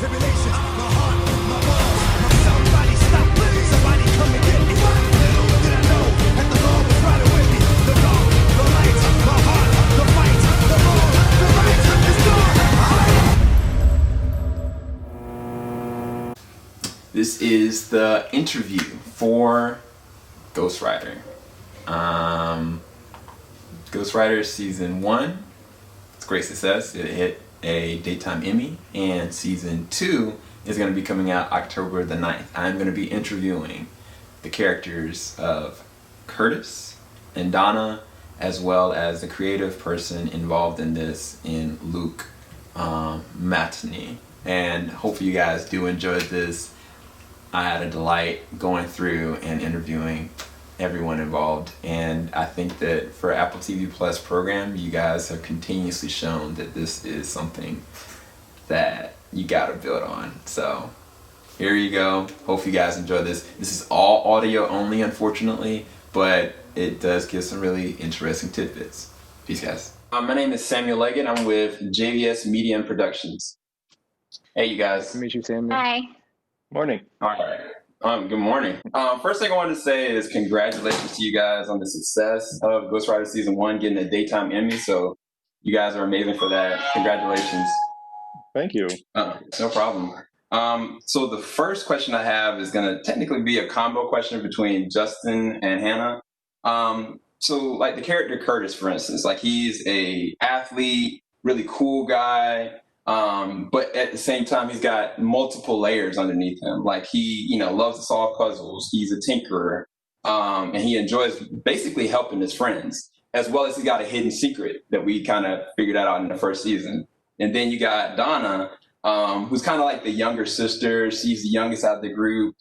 tribulations, my heart, my balls, my somebody stop, somebody come and get me. Little did I know that the Lord was riding with me. The dark, the light, my heart, the fight, the wrong, the right is gone. This is the interview for Ghostwriter. Ghostwriter season 1, it's a great success. It hit a daytime Emmy, and season 2 is going to be coming out October the 9th. I'm going to be interviewing the characters of Curtis and Donna, as well as the creative person involved in this in Luke Matheny. And hopefully you guys do enjoy this. I had a delight going through and interviewing everyone involved, and I think that for Apple TV Plus program, you guys have continuously shown that this is something that you gotta build on. So here you go. Hope you guys enjoy this. This is all audio only, unfortunately, but it does give some really interesting tidbits. Peace, guys. My name is Samuel Leggett. I'm with JVS Media and Productions. Hey, you guys. Nice to meet you, Samuel. Hi. Morning. All right. Good morning. First thing I wanted to say is congratulations to you guys on the success of Ghostwriter Season 1 getting a daytime Emmy. So you guys are amazing for that. Congratulations. Thank you. No problem. So the first question I have is going to technically be a combo question between Justin and Hannah. So like the character Curtis, for instance, like he's a athlete, really cool guy. But at the same time, he's got multiple layers underneath him. Like he, loves to solve puzzles. He's a tinkerer. And he enjoys basically helping his friends, as well as he got a hidden secret that we kind of figured out in the first season. And then you got Donna, who's kind of like the younger sister. She's the youngest out of the group.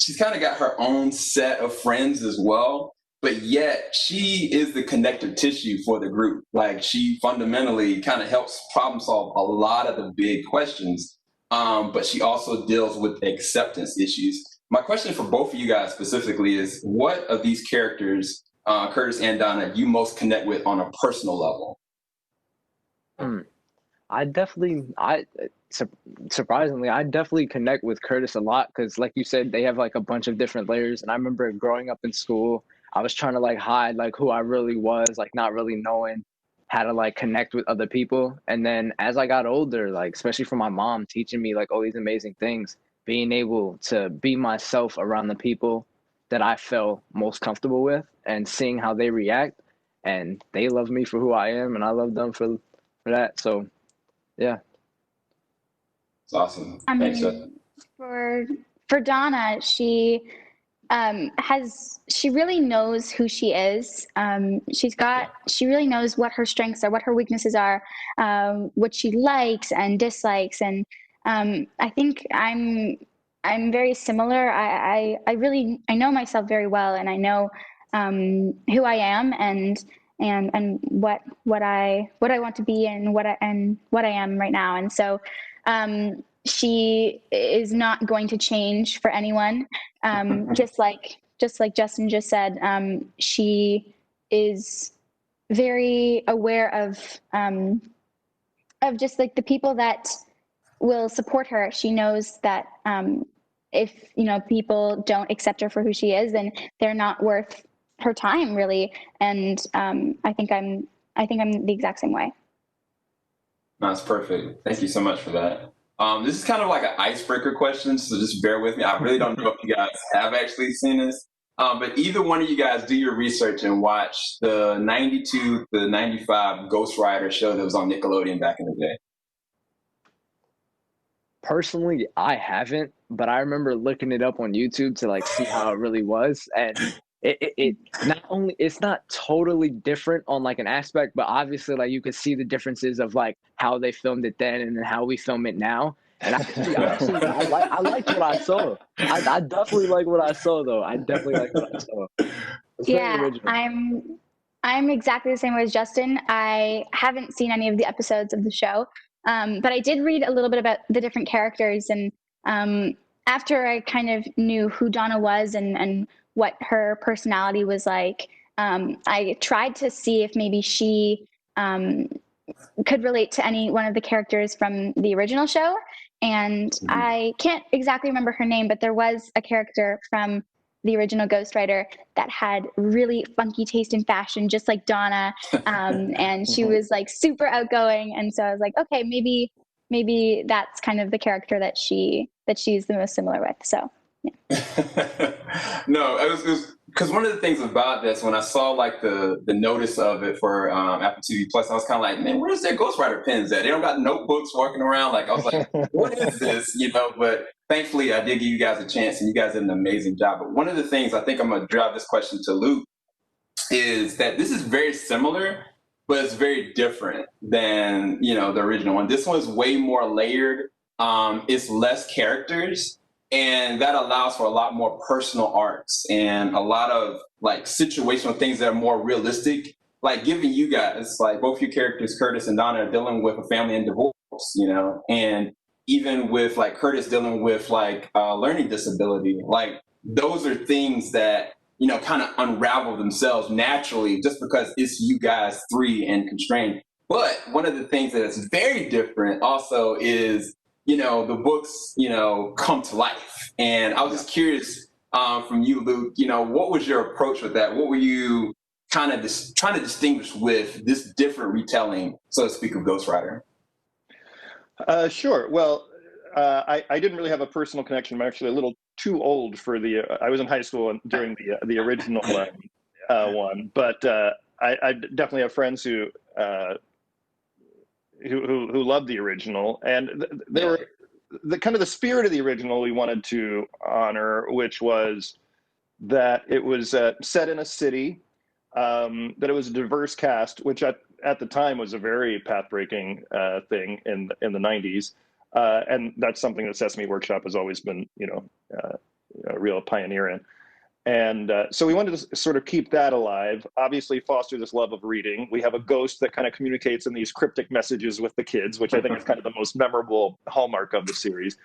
She's kind of got her own set of friends as well. But yet she is the connective tissue for the group. Like she fundamentally kind of helps problem solve a lot of the big questions, but she also deals with acceptance issues. My question for both of you guys specifically is, what of these characters, Curtis and Donna, you most connect with on a personal level? Surprisingly, I definitely connect with Curtis a lot because, like you said, they have like a bunch of different layers. And I remember growing up in school, I was trying to like hide like who I really was, like not really knowing how to like connect with other people. And then as I got older, like especially from my mom teaching me like all these amazing things, being able to be myself around the people that I felt most comfortable with and seeing how they react, and they love me for who I am and I love them for that. So yeah. It's awesome. I Thanks, mean, for Donna, she really knows who she is. She really knows what her strengths are, what her weaknesses are, what she likes and dislikes. And I think I'm very similar. I know myself very well, and I know who I am and what I want to be and what I am right now. And so she is not going to change for anyone. Just like Justin just said, she is very aware of just like the people that will support her. She knows that if people don't accept her for who she is, then they're not worth her time, really. And I think I'm the exact same way. That's perfect. Thank you so much for that. This is kind of like an icebreaker question, so just bear with me. I really don't know if you guys have actually seen this, but either one of you guys do your research and watch the 92 to 95 Ghostwriter show that was on Nickelodeon back in the day. Personally, I haven't, but I remember looking it up on YouTube to like see how it really was. And it's not totally different on like an aspect, but obviously like you could see the differences of like how they filmed it then and how we film it now. And I liked what I saw. I definitely like what I saw though. I definitely like what I saw. Yeah, I'm exactly the same way as Justin. I haven't seen any of the episodes of the show, but I did read a little bit about the different characters. And after I kind of knew who Donna was and what her personality was like, I tried to see if maybe she could relate to any one of the characters from the original show. And I can't exactly remember her name, but there was a character from the original Ghostwriter that had really funky taste in fashion, just like Donna. And she was like super outgoing. And so I was like, okay, maybe that's kind of the character that she's the most similar with. So No, it was because one of the things about this, when I saw like the notice of it for Apple TV Plus, I was kind of like, man, where's their Ghostwriter pens at? They don't got notebooks walking around. Like I was like, what is this? You know, but thankfully I did give you guys a chance, and you guys did an amazing job. But one of the things I think I'm gonna drive this question to Luke is that this is very similar, but it's very different than the original one. This one's way more layered. It's less characters, and that allows for a lot more personal arcs and a lot of like situational things that are more realistic. Like giving you guys, like both your characters, Curtis and Donna, are dealing with a family and divorce, and even with like Curtis dealing with like learning disability. Like those are things that kind of unravel themselves naturally just because it's you guys three and constrained. But one of the things that is very different also is the books, come to life. And I was just curious from you, Luke, what was your approach with that? What were you kind of trying to distinguish with this different retelling, so to speak, of Ghostwriter? Sure. Well, I didn't really have a personal connection. I'm actually a little too old for I was in high school during the original one, but I definitely have friends who loved the original, and they were the kind of the spirit of the original we wanted to honor, which was that it was set in a city, that it was a diverse cast, which at the time was a very path-breaking thing in the 90s, and that's something that Sesame Workshop has always been a real pioneer in. And so we wanted to sort of keep that alive, obviously foster this love of reading. We have a ghost that kind of communicates in these cryptic messages with the kids, which I think is kind of the most memorable hallmark of the series.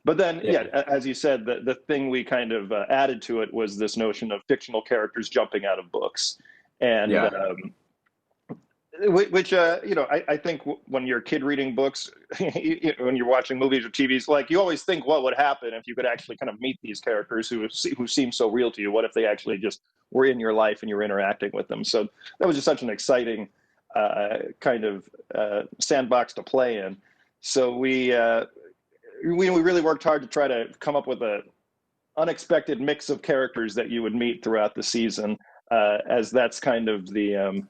But then, as you said, the thing we kind of added to it was this notion of fictional characters jumping out of books. And which I think when you're a kid reading books, when you're watching movies or TVs, like you always think what would happen if you could actually kind of meet these characters who seem so real to you. What if they actually just were in your life and you were interacting with them? So that was just such an exciting kind of sandbox to play in. So we really worked hard to try to come up with a unexpected mix of characters that you would meet throughout the season, as that's kind of the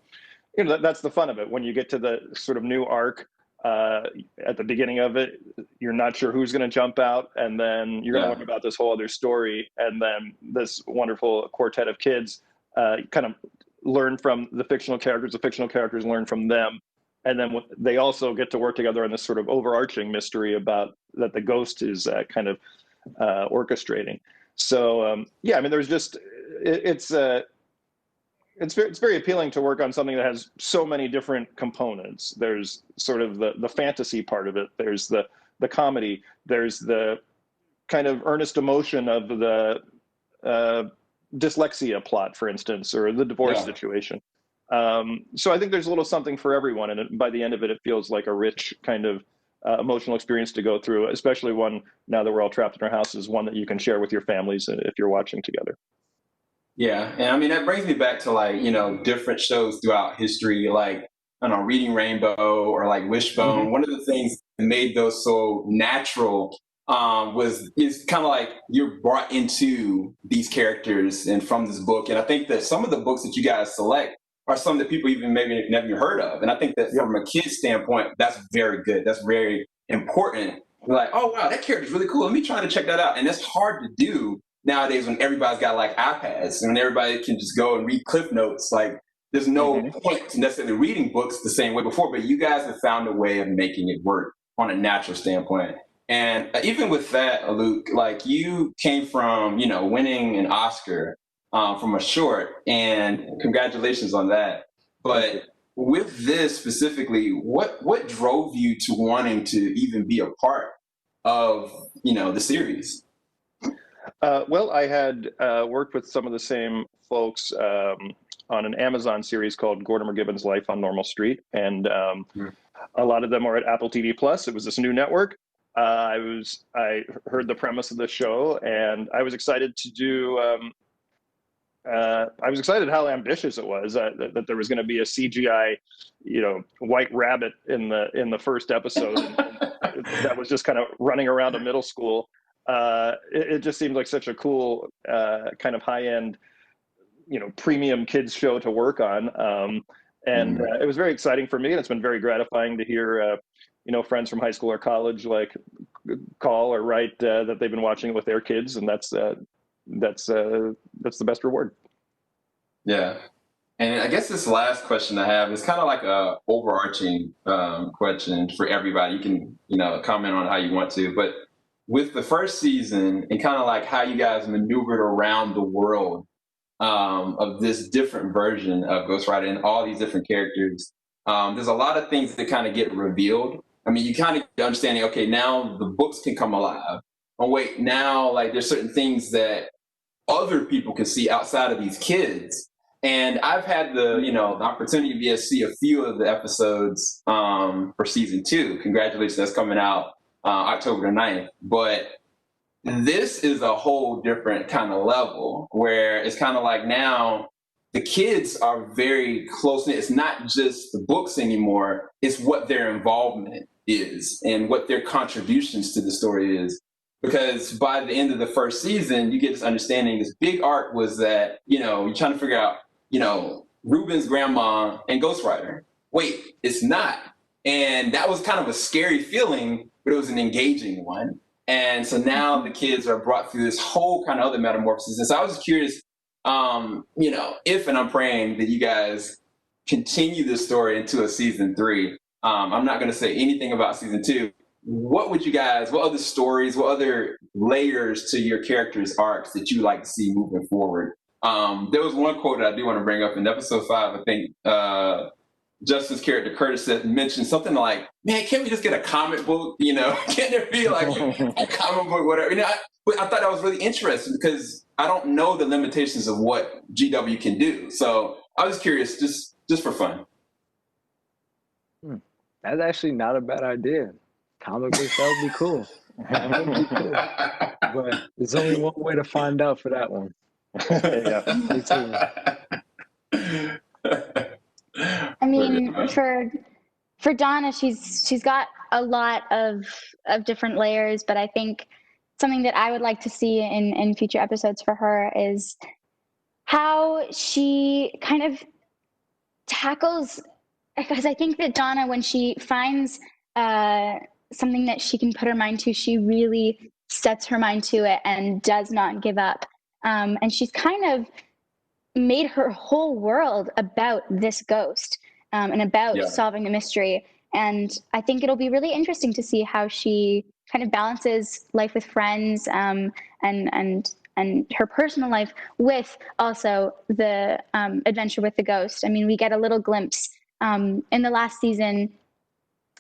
that's the fun of it. When you get to the sort of new arc at the beginning of it, you're not sure who's going to jump out, and then you're going to learn about this whole other story, and then this wonderful quartet of kids kind of learn from the fictional characters learn from them, and then they also get to work together on this sort of overarching mystery about that the ghost is kind of orchestrating. So there's just it's very appealing to work on something that has so many different components. There's sort of the fantasy part of it. There's the comedy. There's the kind of earnest emotion of the dyslexia plot, for instance, or the divorce situation. So I think there's a little something for everyone. And by the end of it, it feels like a rich kind of emotional experience to go through, especially one, now that we're all trapped in our houses, one that you can share with your families if you're watching together. Yeah, and I mean that brings me back to like different shows throughout history, like I don't know, Reading Rainbow or like Wishbone. One of the things that made those so natural is kind of like you're brought into these characters and from this book. And I think that some of the books that you guys select are some that people even maybe never even heard of. And I think that from a kid's standpoint, that's very good. That's very important. You're like, oh wow, that character's really cool. Let me try to check that out. And that's hard to do nowadays when everybody's got like iPads and everybody can just go and read Cliff Notes. Like there's no point to necessarily reading books the same way before, but you guys have found a way of making it work on a natural standpoint. And even with that, Luke, like you came from, winning an Oscar from a short, and congratulations on that. But with this specifically, what drove you to wanting to even be a part of, the series? Well, I had worked with some of the same folks on an Amazon series called Gordimer Gibbon's Life on Normal Street. And a lot of them are at Apple TV Plus. It was this new network. I heard the premise of the show, and I was excited to do. I was excited how ambitious it was, that there was going to be a CGI, white rabbit in the first episode, and that was just kind of running around a middle school. It just seemed like such a cool kind of high end, premium kids show to work on. And it was very exciting for me, and it's been very gratifying to hear, friends from high school or college call or write that they've been watching it with their kids, and that's the best reward. Yeah. And I guess this last question I have is kind of like a overarching question for everybody. You can, comment on how you want to, but with the first season and kind of like how you guys maneuvered around the world of this different version of Ghostwriter and all these different characters, there's a lot of things that kind of get revealed. I mean, you kind of get understanding, okay, now the books can come alive. Oh, wait, now like there's certain things that other people can see outside of these kids. And I've had the opportunity to see a few of the episodes for season 2. Congratulations, that's coming out October the 9th. But this is a whole different kind of level where it's kind of like now the kids are very close-knit. It's not just the books anymore. It's what their involvement is and what their contributions to the story is. Because by the end of the first season, you get this understanding, this big arc was that, you're trying to figure out, Ruben's grandma and Ghostwriter. Wait, it's not. And that was kind of a scary feeling, but it was an engaging one. And so now the kids are brought through this whole kind of other metamorphosis. And so I was curious, if, and I'm praying that you guys continue this story into a season 3. I'm not going to say anything about season 2. What other stories, what other layers to your characters' arcs that you like to see moving forward? There was one quote that I do want to bring up in episode 5. I think Justin's character Curtis mentioned something like, "Man, can't we just get a comic book? Can't there be like a comic book, whatever?" I thought that was really interesting because I don't know the limitations of what GW can do. So I was curious, just for fun. That's actually not a bad idea. Comic books, that would be cool. That would be cool. But there's only one way to find out for that one. Yeah. I mean, for Donna, she's got a lot of different layers, but I think something that I would like to see in future episodes for her is how she kind of tackles, because I think that Donna, when she finds something that she can put her mind to, she really sets her mind to it and does not give up. And she's kind of made her whole world about this ghost and about solving the mystery. And I think it'll be really interesting to see how she kind of balances life with friends and her personal life with also the adventure with the ghost. I mean, we get a little glimpse in the last season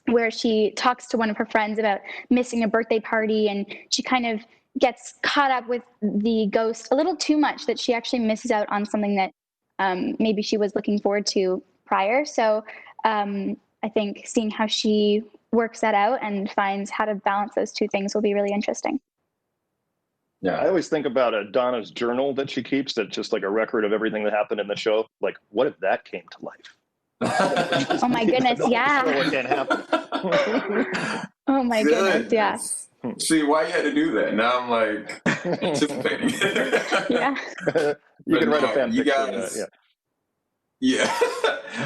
where she talks to one of her friends about missing a birthday party, and she kind of gets caught up with the ghost a little too much that she actually misses out on something that maybe she was looking forward to prior. So I think seeing how she works that out and finds how to balance those two things will be really interesting. Yeah, I always think about Donna's journal that she keeps, that's just like a record of everything that happened in the show. Like, what if that came to life? Oh my goodness, yeah. What can happen? Oh my goodness, yeah. See, why you had to do that? Now I'm like anticipating. Yeah. You can write a fan you fiction, guys. Yeah.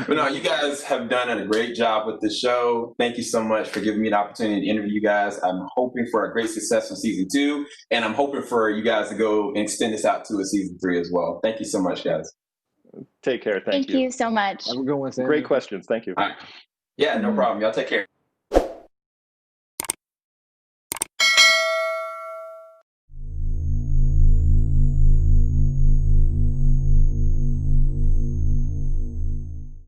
But no, you guys have done a great job with the show. Thank you so much for giving me the opportunity to interview you guys. I'm hoping for a great success in season 2, and I'm hoping for you guys to go and extend this out to a season 3 as well. Thank you so much, guys. Take care. Thank you so much. Have a good one, Sam. Great questions. Thank you. All right. Yeah, no problem. Y'all take care.